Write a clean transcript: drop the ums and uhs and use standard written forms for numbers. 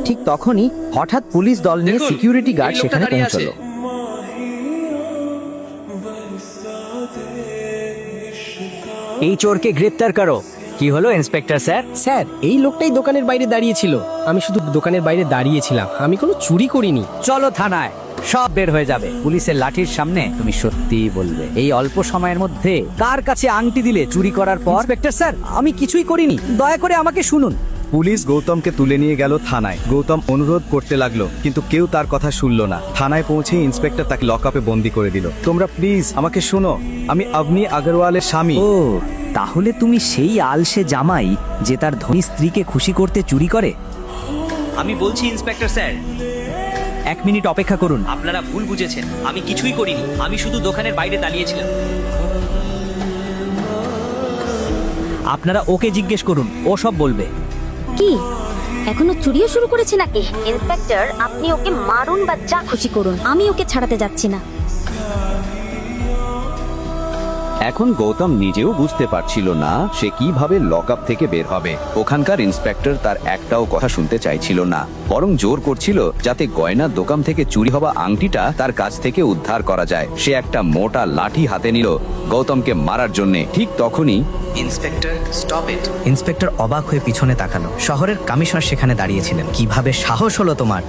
ঠিক তখনই হঠাৎ পুলিশ দল নিয়ে দেখুন, সিকিউরিটি গার্ড এই লোকটা সেখানে দাঁড়িয়ে আছে। পৌঁছলো। এই চোরকে গ্রেপ্তার করো। কি হলো ইন্সপেক্টর স্যার? স্যার, এই লোকটাই দোকানের বাইরে দাঁড়িয়েছিল। আমি শুধু দোকানের বাইরে দাঁড়িয়েছিলাম, আমি কোনো চুরি করিনি। চলো থানায়, সব বের হয়ে যাবে। পুলিশের লাঠির সামনে তুমি সত্যিই বলবে এই অল্প সময়ের মধ্যে কার কাছে আংটি দিলে চুরি করার পর। ইন্সপেক্টর স্যার, আমি কিছুই করিনি, দয়া করে আমাকে শুনুন। পুলিশ গৌতমকে তুলে নিয়ে গেল থানায়। গৌতম অনুরোধ করতে লাগলো, কিন্তু কেউ তার কথা শুনলো না। থানায় পৌঁছে ইন্সপেক্টর তাকে লকআপে বন্দি করে দিল। তোমরা প্লিজ আমাকে শোনো, আমি অবনী আগরওয়ালের স্বামী। ও, তাহলে তুমি সেই আলসে জামাই যে তার ধনী স্ত্রীকে খুশি করতে চুরি করে? আমি বলছি ইন্সপেক্টর স্যার, 1 মিনিট অপেক্ষা করুন। আপনারা ভুল বুঝেছেন, আমি কিছুই করিনি, আমি শুধু দোকানের বাইরে দাঁড়িয়েছিলাম। আপনারা ওকে জিজ্ঞেস করুন, ও সব বলবে। কি এখনো চুরিও শুরু করেছে নাকি? ইন্সপেক্টর, আপনি ওকে মারুন বা যা খুশি করুন, আমি ওকে ছাড়াতে যাচ্ছি না। এখন গৌতম নিজেও বুঝতে পারছিল না সে কিভাবে লকআপ থেকে বের হবে। ওখানকার ইন্সপেক্টর তার একটাও কথা শুনতে চাইছিল না, বরং জোর করছিল যাতে গয়নার দোকান থেকে চুরি হওয়া আংটিটা তার কাছ থেকে উদ্ধার করা যায়। সে একটা মোটা লাঠি হাতে নিল গৌতমকে মারার জন্য। ঠিক তখনই ইন্সপেক্টর, স্টপ ইট। ইন্সপেক্টর অবাক হয়ে পিছনে তাকালো। শহরের কমিশনার সেখানে দাঁড়িয়েছিলেন। কিভাবে সাহস হলো তোমার?